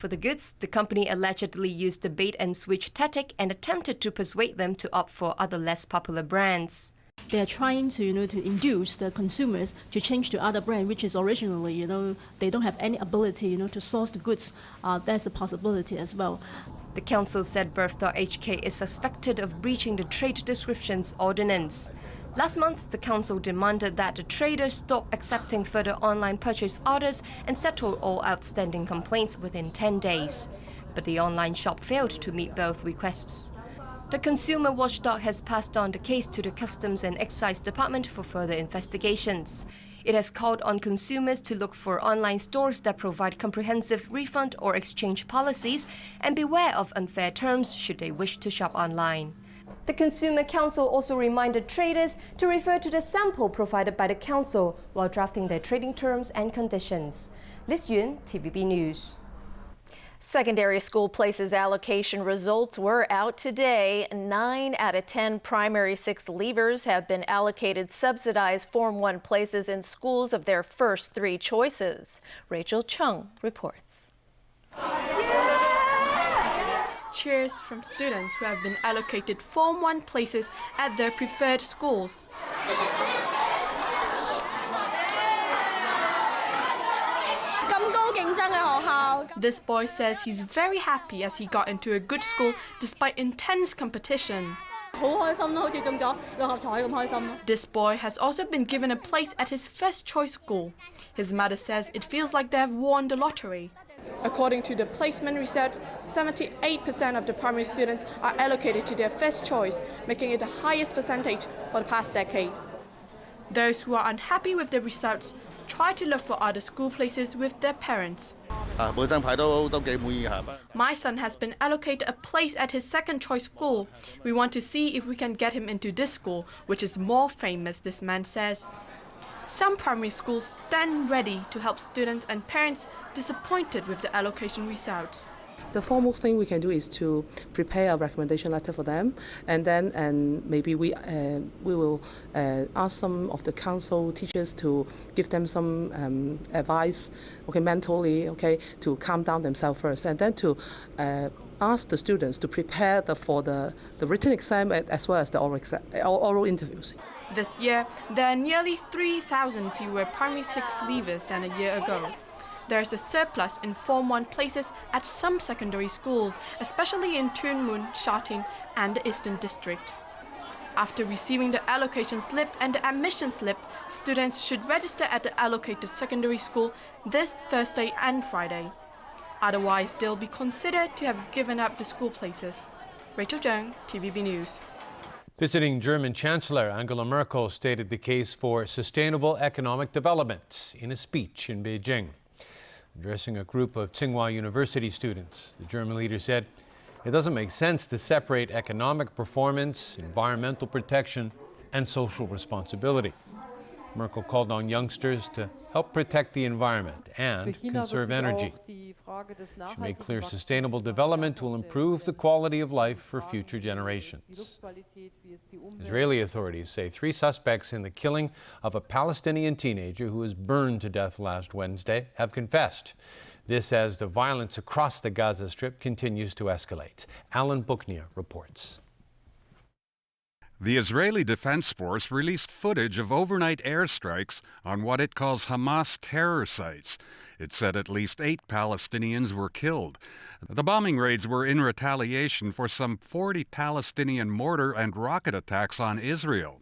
For the goods, the company allegedly used the bait-and-switch tactic and attempted to persuade them to opt for other less popular brands. They are trying to, to induce the consumers to change to other brand, which is originally, they don't have any ability, to source the goods. There's a possibility as well. The council said Birth.HK is suspected of breaching the Trade Descriptions Ordinance. Last month, the council demanded that the traders stop accepting further online purchase orders and settle all outstanding complaints within 10 days. But the online shop failed to meet both requests. The consumer watchdog has passed on the case to the Customs and Excise Department for further investigations. It has called on consumers to look for online stores that provide comprehensive refund or exchange policies and beware of unfair terms should they wish to shop online. The Consumer Council also reminded traders to refer to the sample provided by the Council while drafting their trading terms and conditions. Liz Yun, TVB News. Secondary school places allocation results were out today. 9 out of 10 primary 6 leavers have been allocated subsidized Form 1 places in schools of their first 3 choices. Rachel Chung reports. Cheers from students who have been allocated Form 1 places at their preferred schools. This boy says he's very happy as he got into a good school despite intense competition. This boy has also been given a place at his first choice school. His mother says it feels like they have won the lottery. According to the placement research, 78% of the primary students are allocated to their first choice, making it the highest percentage for the past decade. Those who are unhappy with the results try to look for other school places with their parents. My son has been allocated a place at his second choice school. We want to see if we can get him into this school, which is more famous, this man says. Some primary schools stand ready to help students and parents disappointed with the allocation results. The foremost thing we can do is to prepare a recommendation letter for them, and then maybe we will ask some of the council teachers to give them some advice, mentally, to calm down themselves first, and then to ask the students to prepare for the written exam as well as the oral interviews. This year, there are nearly 3,000 fewer primary 6 leavers than a year ago. There is a surplus in Form 1 places at some secondary schools, especially in Tuen Mun, Sha Tin and the Eastern District. After receiving the allocation slip and the admission slip, students should register at the allocated secondary school this Thursday and Friday. Otherwise, they'll be considered to have given up the school places. Rachel Zhang, TVB News. Visiting German Chancellor Angela Merkel stated the case for sustainable economic development in a speech in Beijing. Addressing a group of Tsinghua University students, the German leader said it doesn't make sense to separate economic performance, environmental protection, and social responsibility. Merkel called on youngsters to help protect the environment and conserve energy. She made clear sustainable development will improve the quality of life for future generations. Israeli authorities say 3 suspects in the killing of a Palestinian teenager who was burned to death last Wednesday have confessed. This as the violence across the Gaza Strip continues to escalate. Alan Buknia reports. The Israeli Defense Force released footage of overnight airstrikes on what it calls Hamas terror sites. It said at least 8 Palestinians were killed. The bombing raids were in retaliation for some 40 Palestinian mortar and rocket attacks on Israel.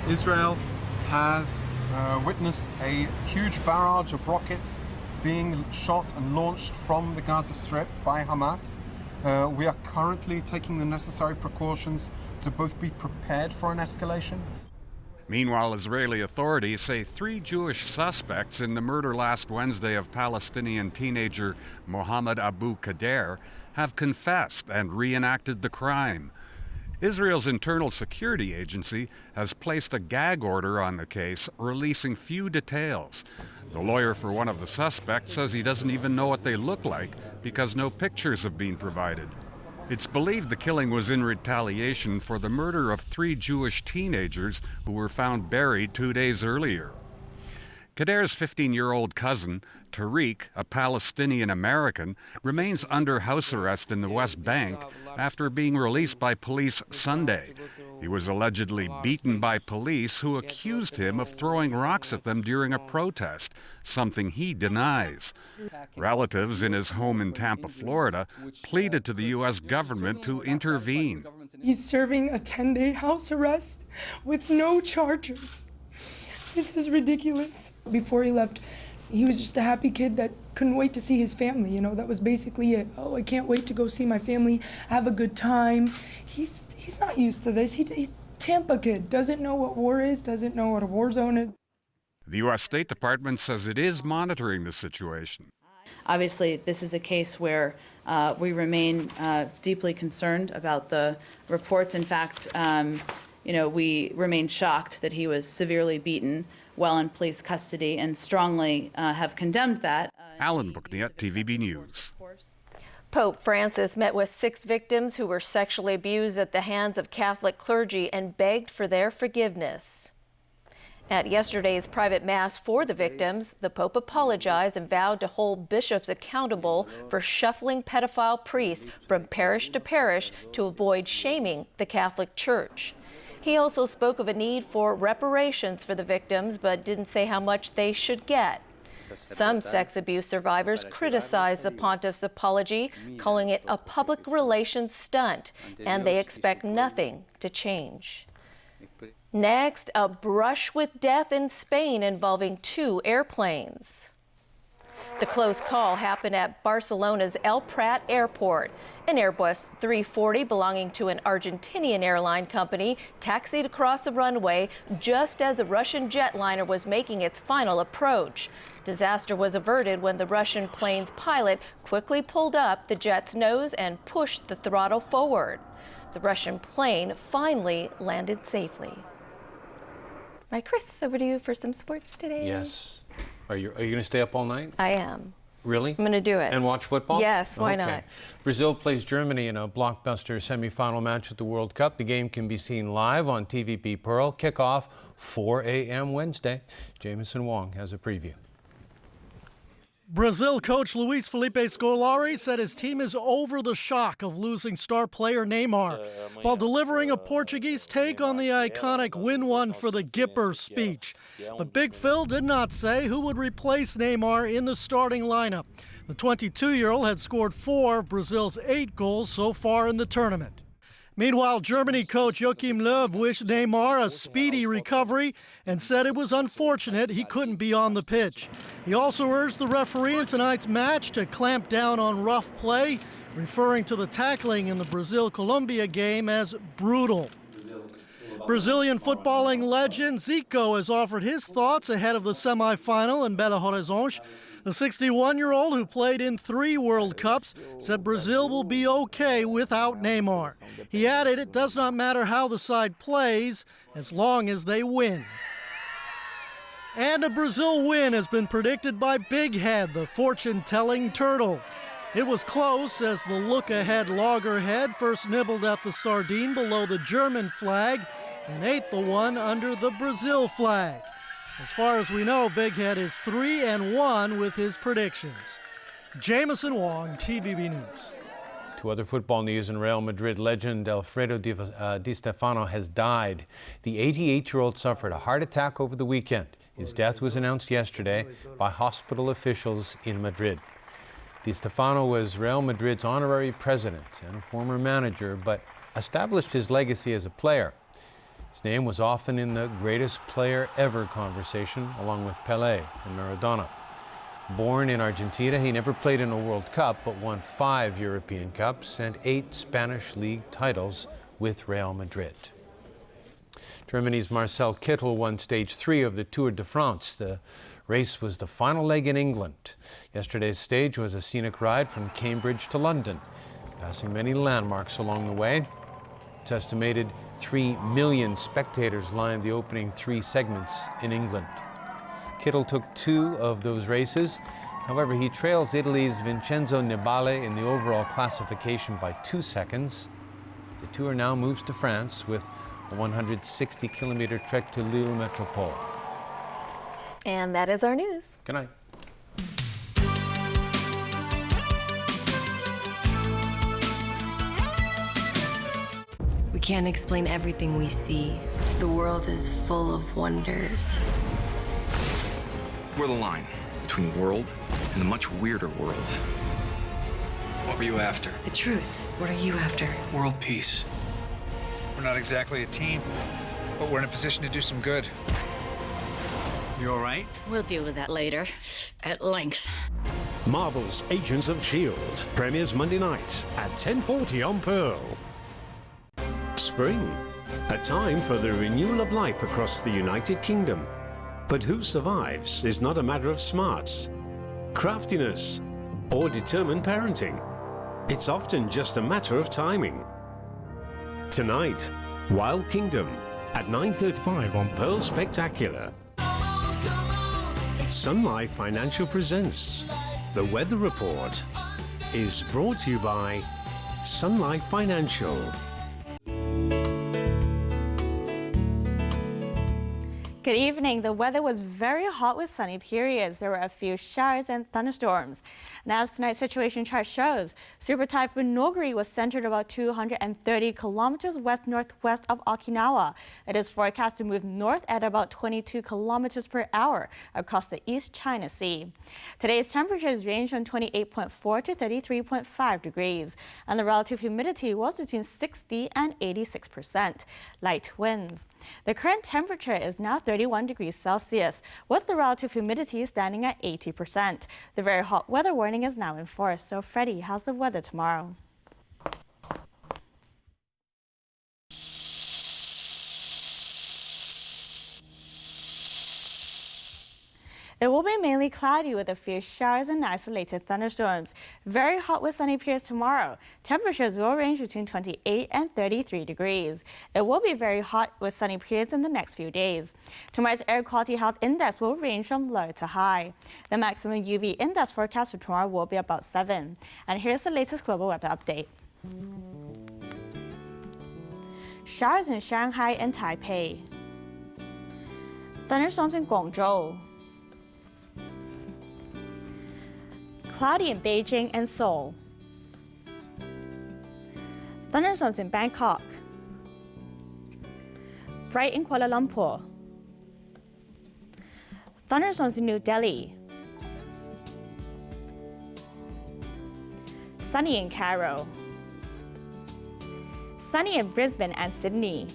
Israel has witnessed a huge barrage of rockets being shot and launched from the Gaza Strip by Hamas. We are currently taking the necessary precautions to both be prepared for an escalation. Meanwhile, Israeli authorities say 3 Jewish suspects in the murder last Wednesday of Palestinian teenager Mohammed Abu Kader have confessed and reenacted the crime. Israel's Internal Security Agency has placed a gag order on the case, releasing few details. The lawyer for one of the suspects says he doesn't even know what they look like because no pictures have been provided. It's believed the killing was in retaliation for the murder of 3 Jewish teenagers who were found buried 2 days earlier. Kader's 15-year-old cousin, Tariq, a Palestinian-American, remains under house arrest in the West Bank after being released by police Sunday. He was allegedly beaten by police who accused him of throwing rocks at them during a protest, something he denies. Relatives in his home in Tampa, Florida, pleaded to the U.S. government to intervene. He's serving a 10-day house arrest with no charges. This is ridiculous. Before he left, he was just a happy kid that couldn't wait to see his family. You know, that was basically it. Oh, I can't wait to go see my family, have a good time. He's not used to this. He's Tampa kid, doesn't know what war is, doesn't know what a war zone is. The U.S. State Department says it is monitoring the situation. Obviously, this is a case where we remain deeply concerned about the reports. In fact, we remain shocked that he was severely beaten while in police custody and strongly have condemned that. Alan Bookniat, TVB News. Pope Francis met with 6 victims who were sexually abused at the hands of Catholic clergy and begged for their forgiveness. At yesterday's private mass for the victims, the Pope apologized and vowed to hold bishops accountable for shuffling pedophile priests from parish to parish to avoid shaming the Catholic Church. He also spoke of a need for reparations for the victims, but didn't say how much they should get. Some sex abuse survivors criticized the pontiff's apology, calling it a public relations stunt, and they expect nothing to change. Next, a brush with death in Spain involving 2 airplanes. The close call happened at Barcelona's El Prat airport. An Airbus 340 belonging to an Argentinian airline company taxied across the runway just as a Russian jetliner was making its final approach. Disaster was averted when the Russian plane's pilot quickly pulled up the jet's nose and pushed the throttle forward. The Russian plane finally landed safely. All right, Chris, over to you for some sports today. Yes. Are you going to stay up all night? I am. Really? I'm going to do it. And watch football? Yes, why not? Brazil plays Germany in a blockbuster semifinal match at the World Cup. The game can be seen live on TVB Pearl. Kickoff 4 a.m. Wednesday. Jameson Wong has a preview. Brazil coach Luis Felipe Scolari said his team is over the shock of losing star player Neymar, while delivering a Portuguese take on the iconic win one for the Gipper speech. But Big Phil did not say who would replace Neymar in the starting lineup. The 22-year-old had scored 4 of Brazil's 8 goals so far in the tournament. Meanwhile, Germany coach Joachim Löw wished Neymar a speedy recovery and said it was unfortunate he couldn't be on the pitch. He also urged the referee in tonight's match to clamp down on rough play, referring to the tackling in the Brazil-Colombia game as brutal. Brazilian footballing legend Zico has offered his thoughts ahead of the semifinal in Belo Horizonte. The 61-year-old, who played in 3 World Cups, said Brazil will be okay without Neymar. He added it does not matter how the side plays as long as they win. And a Brazil win has been predicted by Big Head, the fortune-telling turtle. It was close as the look-ahead loggerhead first nibbled at the sardine below the German flag and ate the one under the Brazil flag. As far as we know, Big Head is 3-1 with his predictions. Jameson Wong, TVB News. To other football news, in Real Madrid legend Alfredo Di Stefano has died. The 88-year-old suffered a heart attack over the weekend. His death was announced yesterday by hospital officials in Madrid. Di Stefano was Real Madrid's honorary president and a former manager, but established his legacy as a player. His name was often in the greatest player ever conversation, along with Pelé and Maradona. Born in Argentina, he never played in a World Cup, but won 5 European Cups and 8 Spanish League titles with Real Madrid. Germany's Marcel Kittel won Stage 3 of the Tour de France. The race was the final leg in England. Yesterday's stage was a scenic ride from Cambridge to London, passing many landmarks along the way. It's estimated 3 million spectators lined the opening 3 segments in England. Kittel took 2 of those races. However, he trails Italy's Vincenzo Nibali in the overall classification by 2 seconds. The Tour now moves to France with a 160-kilometer trek to Lille Metropole. And that is our news. Good night. We can't explain everything we see. The world is full of wonders. We're the line between world and a much weirder world. What were you after? The truth. What are you after? World peace. We're not exactly a team, but we're in a position to do some good. You all right? We'll deal with that later, at length. Marvel's Agents of S.H.I.E.L.D. premieres Monday night at 10:40 on Pearl. Spring, a time for the renewal of life across the United Kingdom. But who survives is not a matter of smarts, craftiness, or determined parenting. It's often just a matter of timing. Tonight, Wild Kingdom at 9:35 on Pearl Spectacular. Sun Life Financial presents The Weather Report is brought to you by Sun Life Financial. Good evening. The weather was very hot with sunny periods. There were a few showers and thunderstorms. And as tonight's situation chart shows, Super Typhoon Noguri was centered about 230 kilometers west-northwest of Okinawa. It is forecast to move north at about 22 kilometers per hour across the East China Sea. Today's temperatures range from 28.4 to 33.5 degrees, and the relative humidity was between 60 and 86%. Light winds. The current temperature is now 31 degrees Celsius, with the relative humidity standing at 80%. The very hot weather warning is now in force. So Freddie, how's the weather tomorrow? It will be mainly cloudy with a few showers and isolated thunderstorms. Very hot with sunny periods tomorrow. Temperatures will range between 28 and 33 degrees. It will be very hot with sunny periods in the next few days. Tomorrow's air quality health index will range from low to high. The maximum UV index forecast for tomorrow will be about 7. And here's the latest global weather update. Showers in Shanghai and Taipei. Thunderstorms in Guangzhou. Cloudy in Beijing and Seoul. Thunderstorms in Bangkok. Bright in Kuala Lumpur. Thunderstorms in New Delhi. Sunny in Cairo. Sunny in Brisbane and Sydney.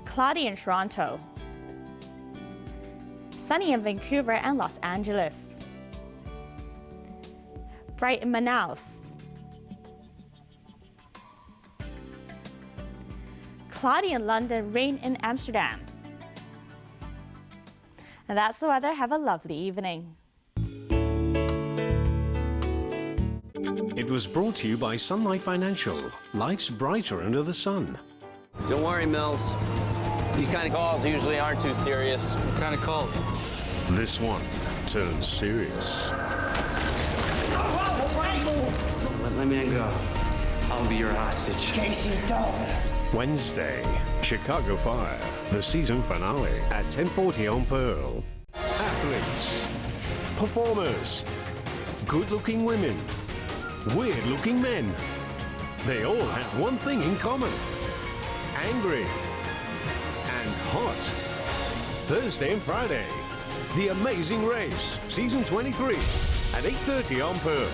Cloudy in Toronto. Sunny in Vancouver and Los Angeles. Bright in Manaus. Cloudy in London, rain in Amsterdam. And that's the weather. Have a lovely evening. It was brought to you by Sun Life Financial. Life's brighter under the sun. Don't worry, Mills. These kind of calls usually aren't too serious. What kind of calls? This one turns serious. Let me go. I'll be your hostage. Casey, don't. Wednesday, Chicago Fire, the season finale at 10:40 on Pearl. Athletes, performers, good-looking women, weird-looking men. They all have one thing in common: angry and hot. Thursday and Friday, The Amazing Race, Season 23, at 8:30 on Pearl.